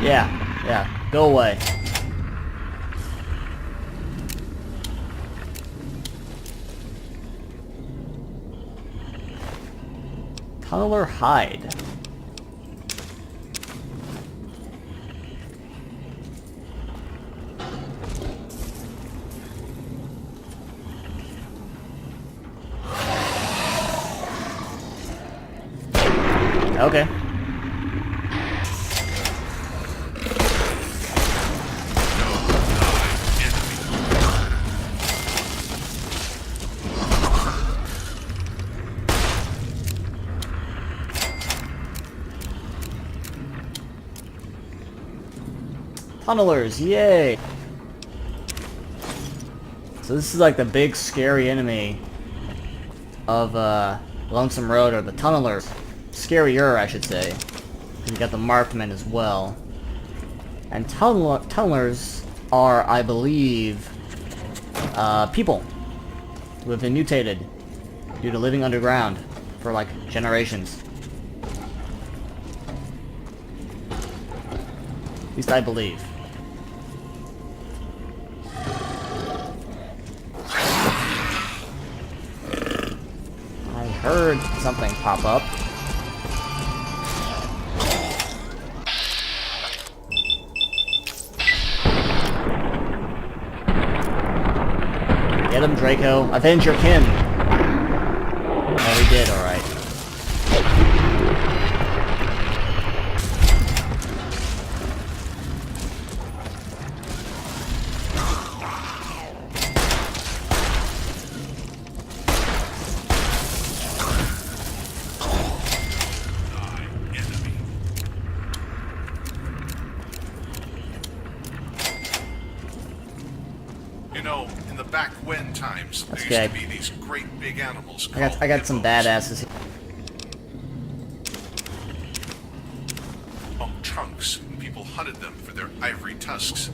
Yeah, go away. Tunneler hide. Okay. Tunnelers, yay! So this is like the big scary enemy of Lonesome Road, or the Tunnelers. Scarier, I should say. You got the Markmen as well. And Tunnelers are, I believe, people who have been mutated due to living underground for like generations. At least I believe. I heard something pop up. Get him, Draco. Avenge your kin. Oh, he did, alright. You know, in the back when times, there Okay. used to be these great big animals. I got some badasses here. On trunks, and people hunted them for their ivory tusks.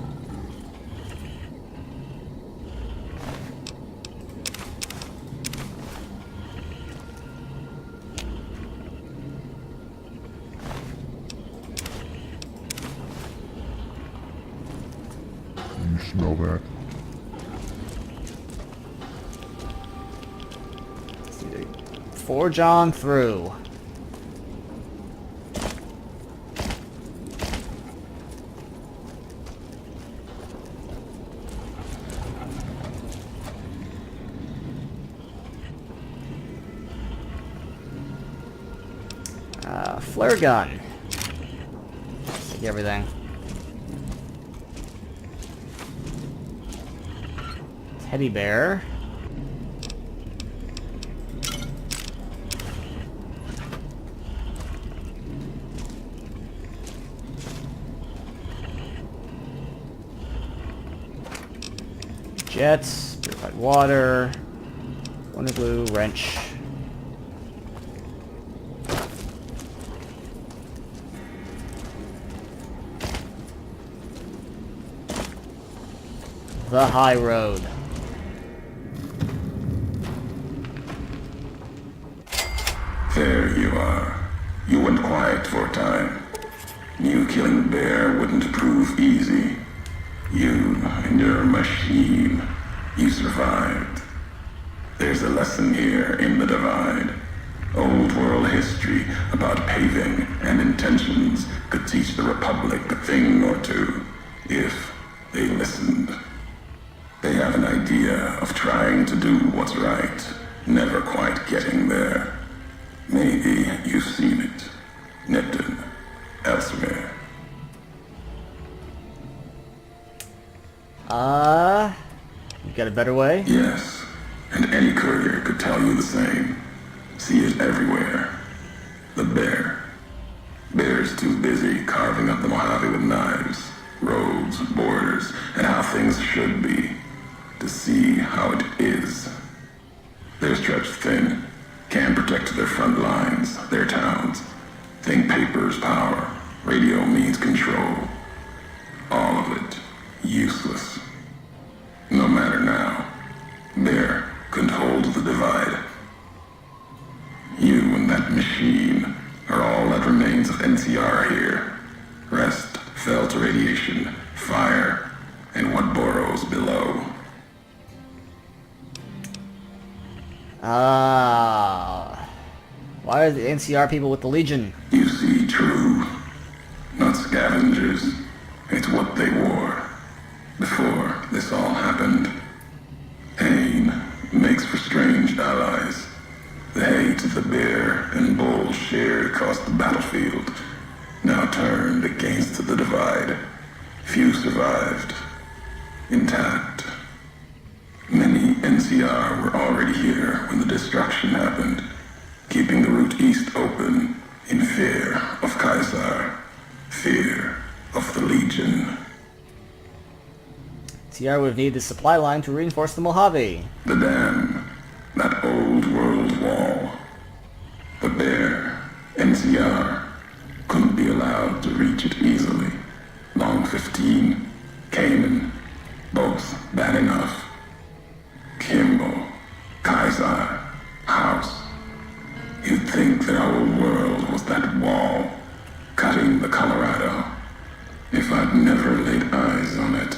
You smell that? Forge on through. Flare gun. Take everything. Teddy bear. Jets, purified water, wonder glue, wrench. The high road. There you are. You went quiet for a time. Knew killing the bear wouldn't prove easy. You and your machine, you survived. There's a lesson here in the Divide. Old world history about paving and intentions could teach the Republic a thing or two, if they listened. They have an idea of trying to do what's right, never quite getting there. Maybe you've seen it. Nipton. Elsewhere. You got a better way? Yes, and any courier could tell you the same. See it everywhere. The bear. Bear's too busy carving up the Mojave with knives, roads, borders, and how things should be, to see how it is. They're stretched thin, can't protect their front lines, their towns. Think paper's power, radio means control. All of it useless. No matter now, Bear couldn't hold the Divide. You and that machine are all that remains of NCR here. Rest fell to radiation, fire, and what burrows below. Why are the NCR people with the Legion? You see, true, not scavengers. It's what they wore before this all happened. Pain makes for strange allies. The hate the bear and bull shared across the battlefield now turned against the divide. Few survived, intact. Many NCR were already here when the destruction happened, keeping the route east open in fear of Caesar, fear of the Legion. TR would need the supply line to reinforce the Mojave. The dam, that old world wall. The bear, NCR, couldn't be allowed to reach it easily. Long 15, Cayman, both bad enough. Kimball, Kaiser, House. You'd think their whole world was that wall, cutting the Colorado. If I'd never laid eyes on it,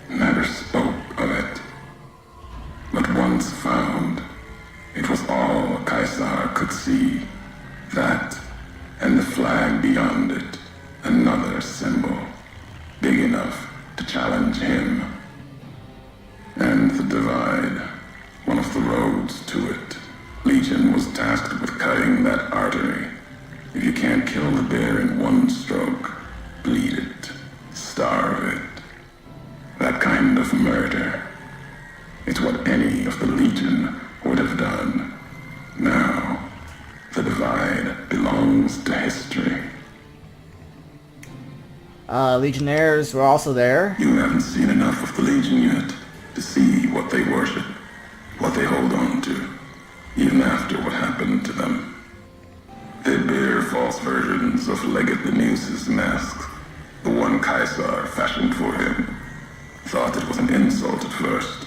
never spoke of it. But once found, it was all Kaiser could see. That, and the flag beyond it, another symbol, big enough to challenge him. And the divide, one of the roads to it. Legion was tasked with cutting that artery. If you can't kill the bear in one stroke, bleed it, starve it. That kind of murder. It's what any of the Legion would have done. Now, the divide belongs to history. Legionnaires were also there. You haven't seen enough of the Legion yet to see what they worship, what they hold on to, even after what happened to them. They bear false versions of Legate Denuse's mask, the one Caesar fashioned for him. Thought it was an insult at first.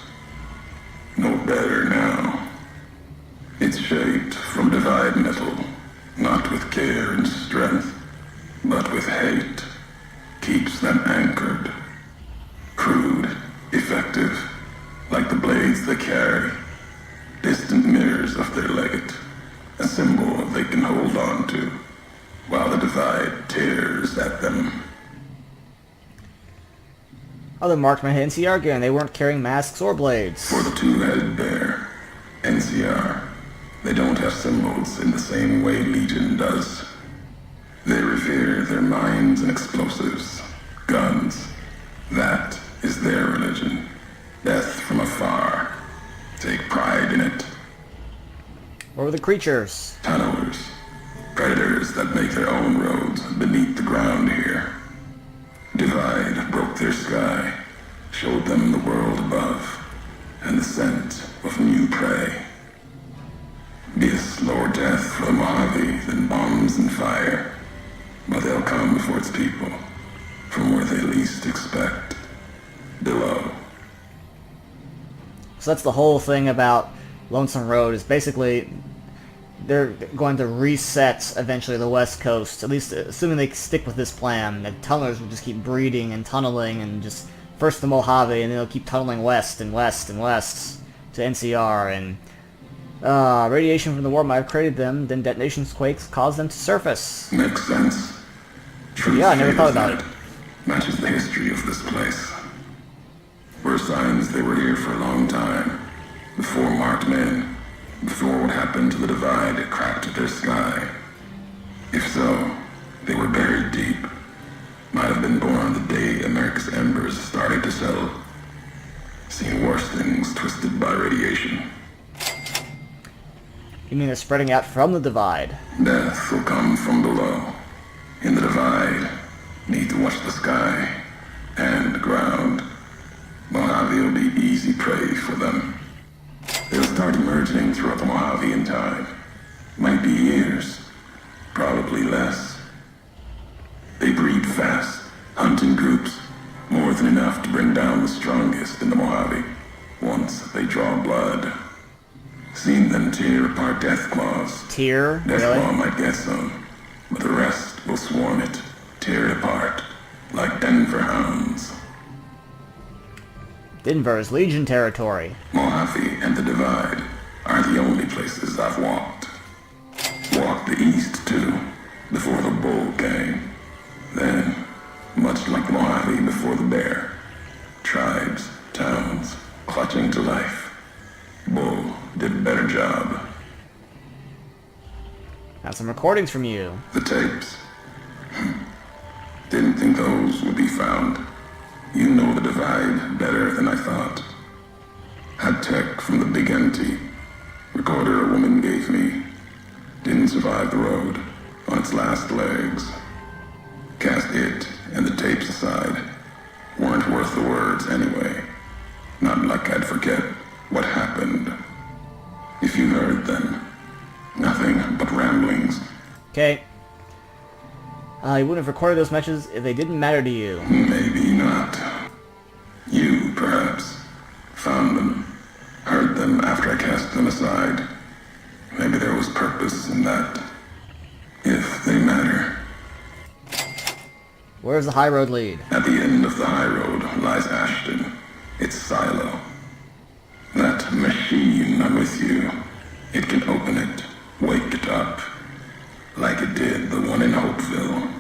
No better now. It's shaped from divide metal, not with care and strength, but with hate. Keeps them anchored. Crude, effective, like the blades they carry. Distant mirrors of their legate, a symbol they can hold on to, while the divide tears at them. Other marksmen had NCR again. They weren't carrying masks or blades. For the two-headed bear, NCR, they don't have symbols in the same way Legion does. They revere their mines and explosives, guns. That is their religion. Death from afar. Take pride in it. What were the creatures? Tunnelers. Predators that make their own roads beneath the ground here. Divide broke their sky, showed them the world above, and the scent of new prey. Be a slower death for the Mojave than bombs and fire, but they'll come for its people, from where they least expect, below. So that's the whole thing about Lonesome Road, is basically they're going to reset eventually the West Coast, at least assuming they stick with this plan. The tunnelers will just keep breeding and tunneling, and just first the Mojave, and then they'll keep tunneling west and west and west to NCR, and radiation from the war might have created them, then detonations, quakes caused them to surface. Makes sense. Yeah, I never thought about it. Matches the history of this place. Were signs they were here for a long time, before marked men, before what happened to the divide cracked their sky. If so, they were buried deep. Might have been born the day America's embers started to settle. Seen worse things twisted by radiation. You mean they're spreading out from the divide? Death will come from below. In the divide, need to watch the sky and the ground. Mojave will be easy prey for them. They'll start emerging throughout the Mojave in time. Might be years, probably less. They breed fast, hunt in groups, more than enough to bring down the strongest in the Mojave, once they draw blood. Seen them tear apart death claws. Tear? Death Really? claw might get some, but the rest will swarm it, tear it apart, like Denver hounds. Denver is Legion territory. Mojave and the Divide are the only places I've walked. Walked the east, too, before the bull came. Then, much like Mojave before the bear, tribes, towns, clutching to life. Bull did a better job. Got some recordings from you. The tapes. Didn't think those would be found. You know the Divide better than I thought. Had tech from the big empty. Recorder a woman gave me. Didn't survive the road on its last legs. Cast it and the tapes aside. Weren't worth the words anyway. Not like I'd forget what happened. If you heard them, nothing but ramblings. Okay. You wouldn't have recorded those messages if they didn't matter to you. Maybe not. You, perhaps, found them, heard them after I cast them aside. Maybe there was purpose in that. If they matter. Where's the high road lead? At the end of the high road lies Ashton. Its silo. That machine I'm with you. It can open it, wake it up. Like it did the one in Hopeville.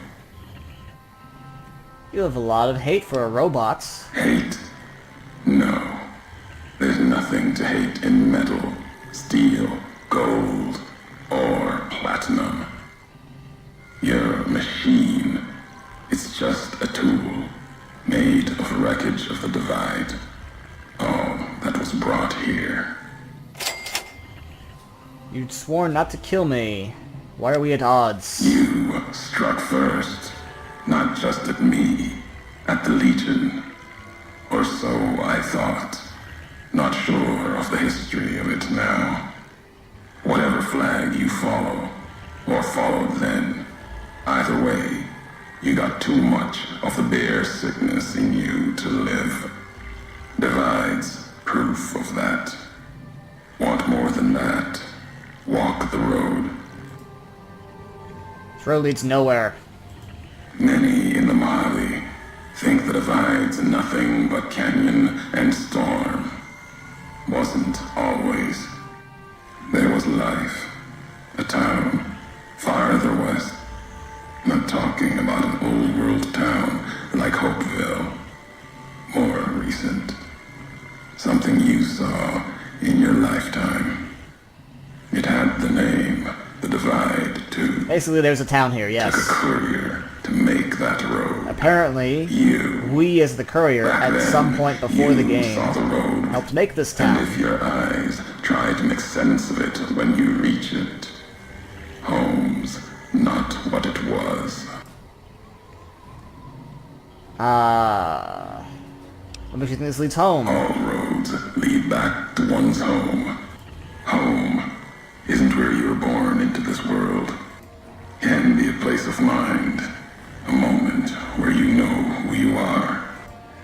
You have a lot of hate for robots. Hate? No. There's nothing to hate in metal, steel, gold, or platinum. You're a machine. It's just a tool, made of wreckage of the Divide. All that was brought here. You'd sworn not to kill me. Why are we at odds? You struck first, not just at me, at the Legion. Or so I thought. Not sure of the history of it now. Whatever flag you follow, or followed then, either way, you got too much of the bear sickness in you to live. Divide's proof of that. Want more than that? Walk the road. This road leads nowhere. Many in the Mojave think the Divide's nothing but canyon and storm. Wasn't always. There was life. A town farther west. Not talking about an old world town like Hopeville. More recent. Something you saw in your lifetime. It had the name, the Divide, too. Basically, there's a town here, yes. Took a courier to make that road. Apparently, we as the courier, Back at some then, point before the you game, saw the road. helped make this And town. if your eyes try to make sense of it when you reach it, home's not what it was. What makes you think this leads home? All roads lead back to one's home. Home isn't where you were born into this world. Can be a place of mind. A moment where you know who you are.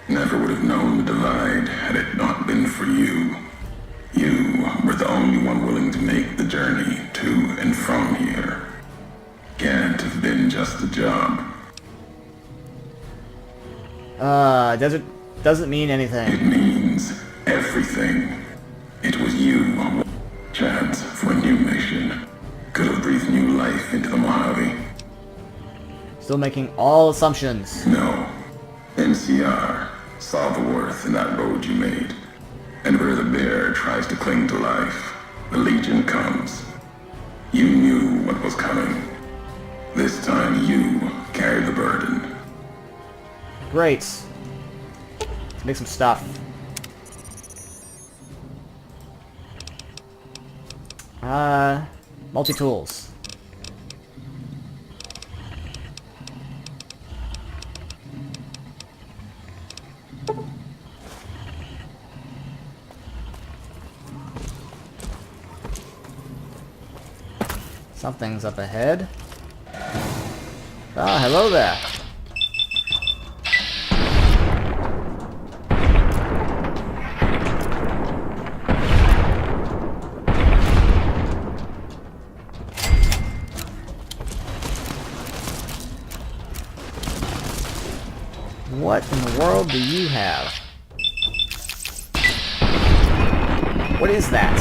Never would have known the Divide had it not been for you. You were the only one willing to make the journey to and from here. Can't have been just a job. Doesn't mean anything. It means everything. It was you. Chance for a new mission. Could have breathed new life into the Mojave. Still making all assumptions. No. NCR saw the worth in that road you made. And where the bear tries to cling to life, the Legion comes. You knew what was coming. This time you carried the burden. Great. Let's make some stuff. Multi-tools. Something's up ahead. Ah, hello there. What in the world do you have? What is that?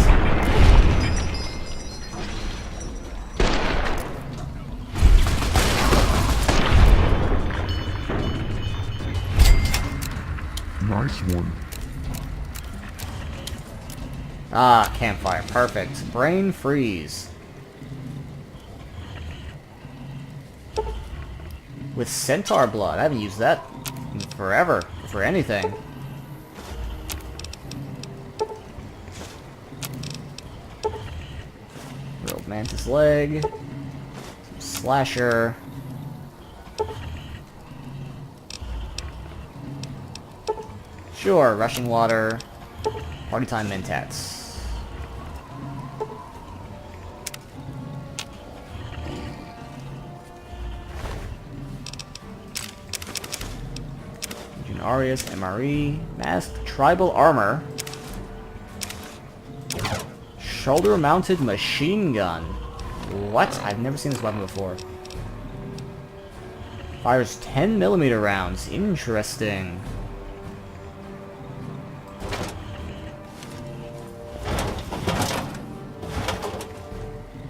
Nice one. Ah, campfire. Perfect. Brain freeze. With centaur blood. I haven't used that in forever. For anything. Grilled mantis leg. Some slasher. Sure, rushing water. Party time mentats. Arius, MRE, masked tribal armor, shoulder-mounted machine gun. What? I've never seen this weapon before. Fires 10mm rounds. Interesting.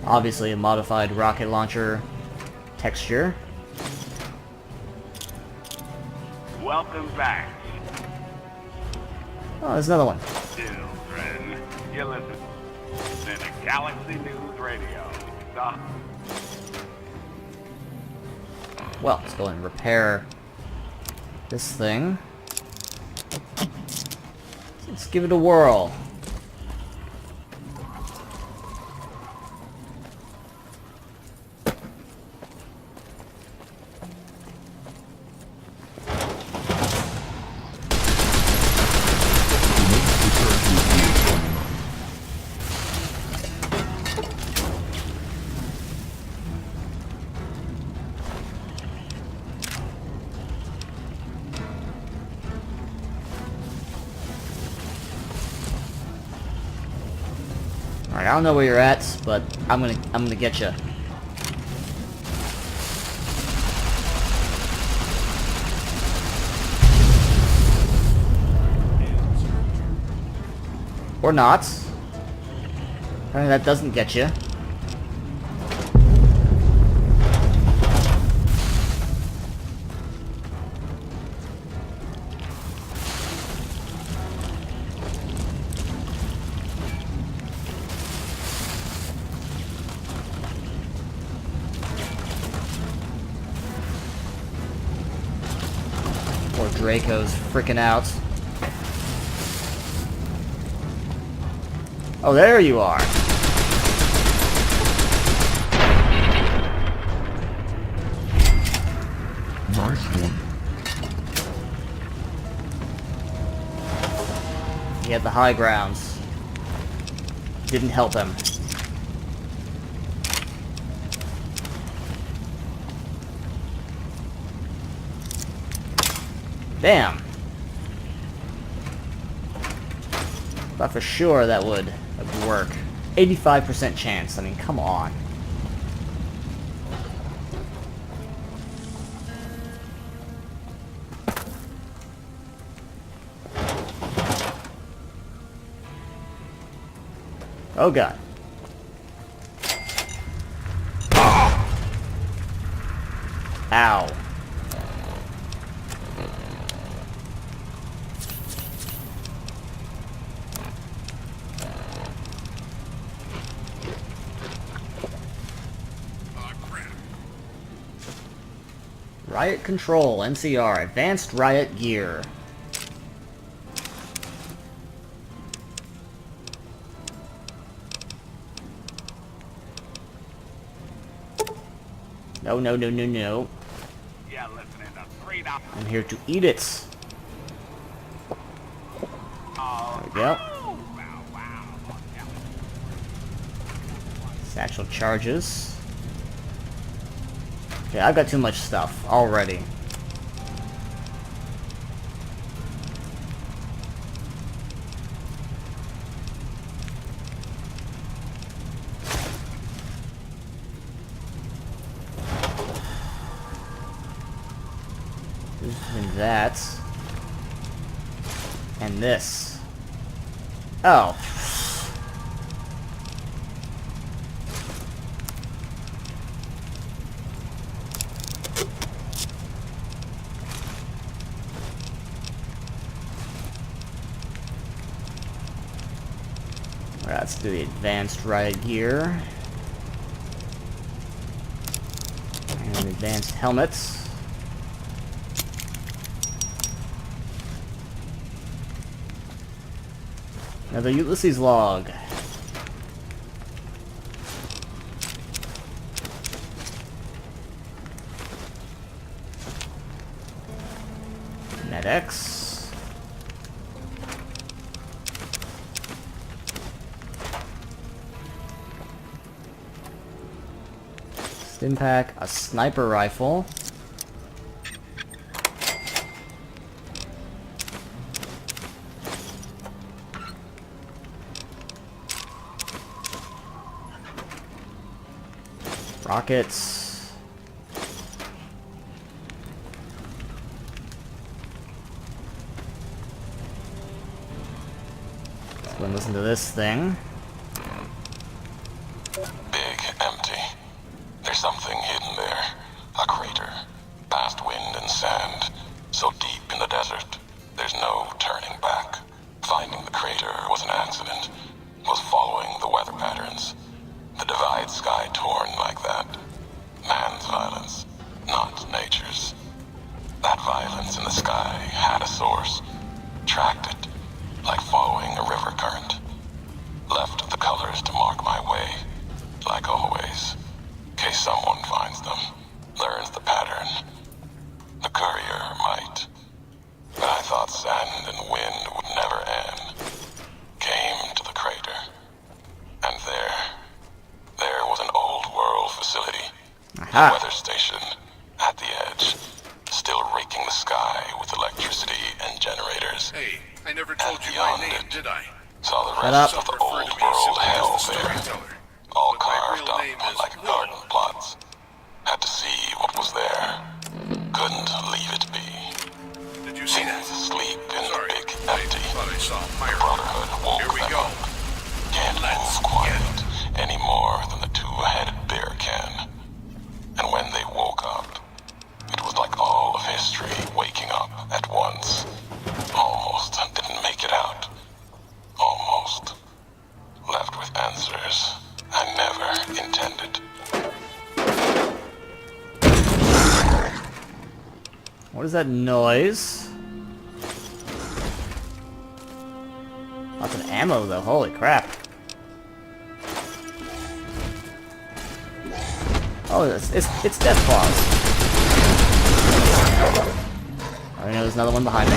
Obviously a modified rocket launcher texture. Welcome back, Oh, there's another one. children. You listen to Galaxy News Radio. Stop. Well, let's go and repair this thing. Let's give it a whirl. Alright, I don't know where you're at, but I'm gonna get you. Or not. Apparently that doesn't get you. Poor Draco's freaking out. Oh, there you are. Nice one. He had the high grounds. Didn't help him. Damn. Thought for sure that would work. 85% chance. I mean, come on. Oh god. Ow. Riot Control, NCR, Advanced Riot Gear. No, no, no, no, no. Yeah, listening to 3 dollars. I'm here to eat it. There we go. Wow, wow. Satchel charges. Okay, I've got too much stuff already. And that. And this. Oh. Alright, let's do the advanced right here. And advanced helmets. Another Ulysses log. NetX. Stimpack, a sniper rifle. Rockets. Let's go and listen to this thing. Big, empty. There's something hidden there. A crater. Past wind and sand. So deep in the desert, there's no turning back. Finding the crater was an accident. Was following the weather patterns. The divide sky torn like that. Man's violence, not nature's. That violence in the sky had a source. Tracked it, like following a river current. Left the colors to mark my way, like always. In case someone finds them, learns the pattern. The courier might. But I thought sand and wind would never end. Came to the crater. And there was an old world facility. Aha. A weather station at the edge. Still raking the sky with electricity and generators. Hey, I never told And you my beyond name, it, did I? Saw the Shut rest up. of the Referred old to me world simply as hell the there. storyteller. All But my carved real up name is like Will. garden plots. Had to see what was there. Couldn't leave it be. Did you see Things that? asleep in the Sorry, big I empty. thought I saw a The pirate. Brotherhood woke Here we them go. up. Can't Let's move quiet any more than the two-headed bear can. And when they woke up, it was like all of history waking up at once. Almost didn't make it out. Almost. Left with answers I never intended. What is that noise? Lots of ammo though, holy crap. Oh, it's death claws. I know there's another one behind me.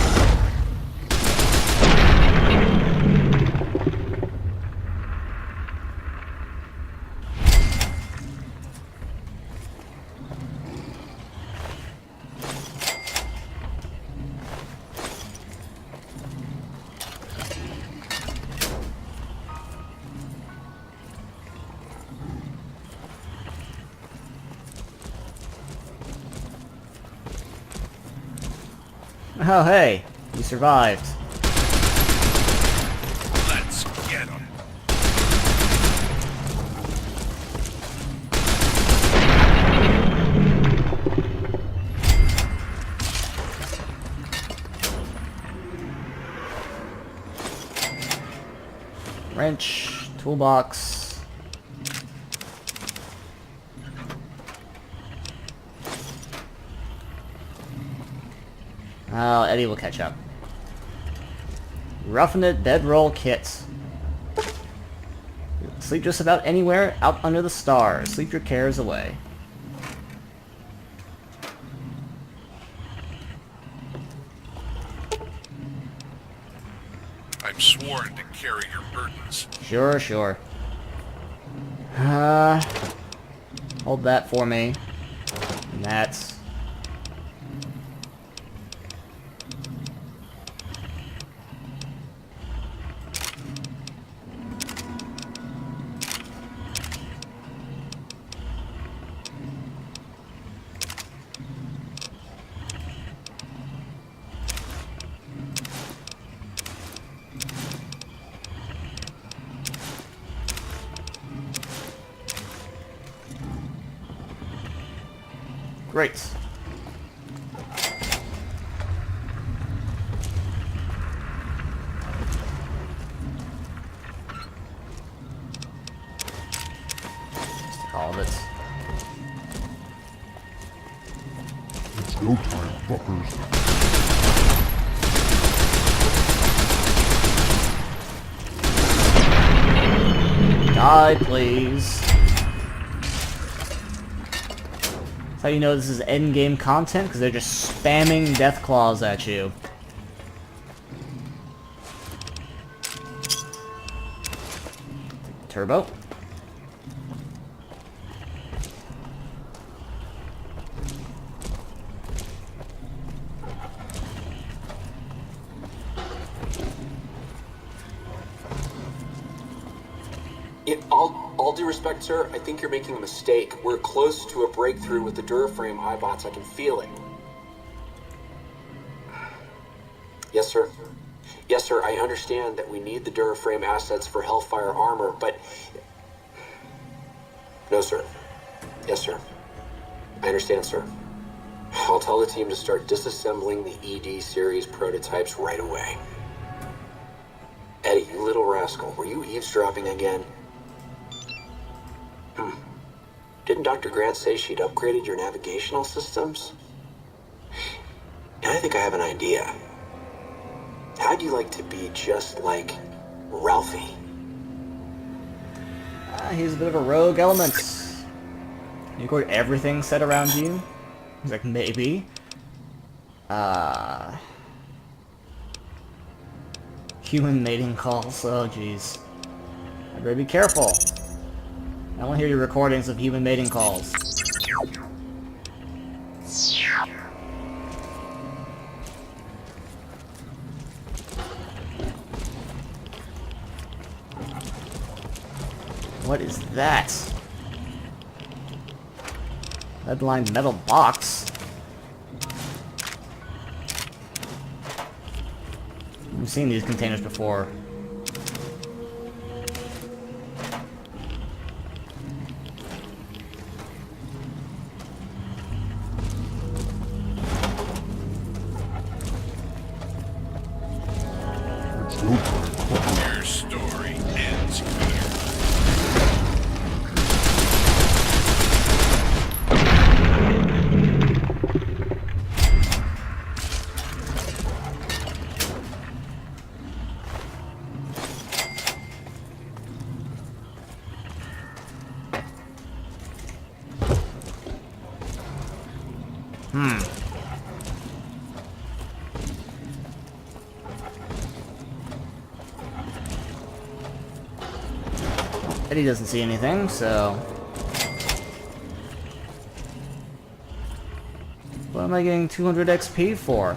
Oh, hey, you survived. Let's get him. Wrench, toolbox. Oh, Eddie will catch up. Roughing It bedroll kit. Sleep just about anywhere out under the stars. Sleep your cares away. I'm sworn to carry your burdens. Sure, sure. Hold that for me. And that's... Great. All of it. It's go time, fuckers. Die, please. That's how you know this is endgame content, because they're just spamming death claws at you. Turbo. In all due respect, sir, I think you're making a mistake. We're close to a breakthrough with the Duraframe iBots. I can feel it. Yes, sir. Yes, sir, I understand that we need the Duraframe assets for Hellfire armor, but... No, sir. Yes, sir. I understand, sir. I'll tell the team to start disassembling the ED series prototypes right away. Eddie, you little rascal, were you eavesdropping again? Didn't Dr. Grant say she'd upgraded your navigational systems? I think I have an idea. How'd you like to be just like Ralphie? He's a bit of a rogue element. You record everything said around you? He's like, maybe. Human mating calls. Oh, jeez. I better be careful. I want to hear your recordings of human mating calls. What is that? Lead-lined metal box? We've seen these containers before. It's go time, fuckers. Your story ends here. Eddie doesn't see anything, so... What am I getting 200 XP for?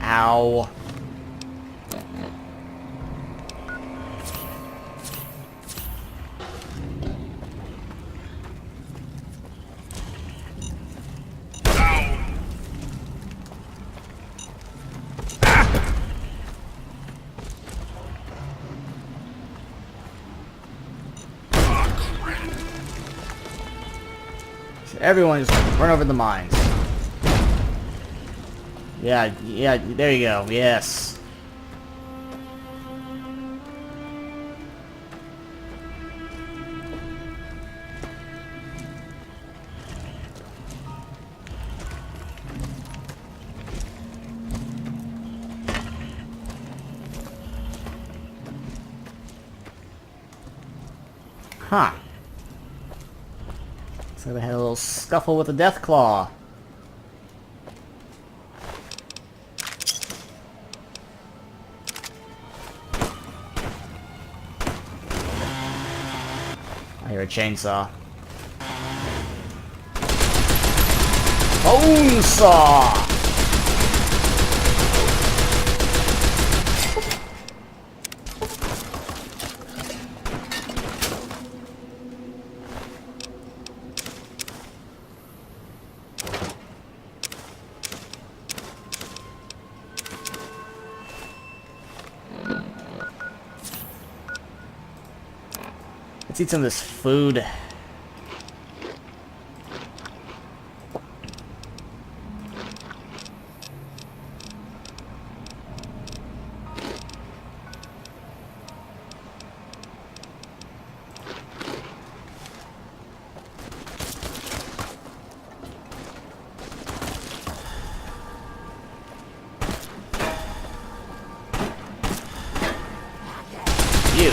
Ow. So everyone just run over the mines. Yeah, there you go, yes. Huh. So they had a little scuffle with the Death Claw. I hear a chainsaw. Bone saw! Let's eat some of this food. You.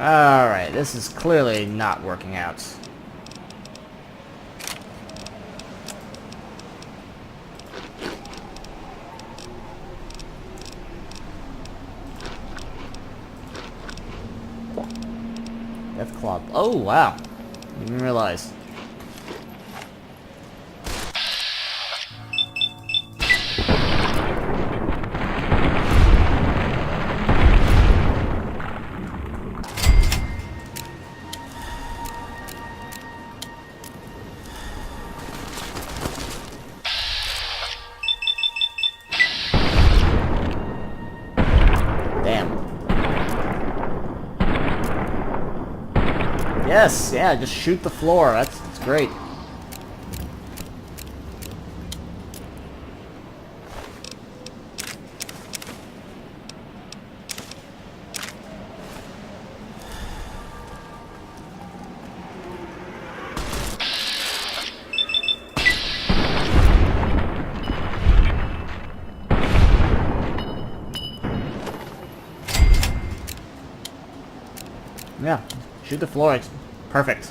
Alright, this is clearly not working out. Death Claw. Oh, wow. Didn't even realize. Damn. Yes, yeah, just shoot the floor. That's great. Yeah, shoot the floor. It's perfect.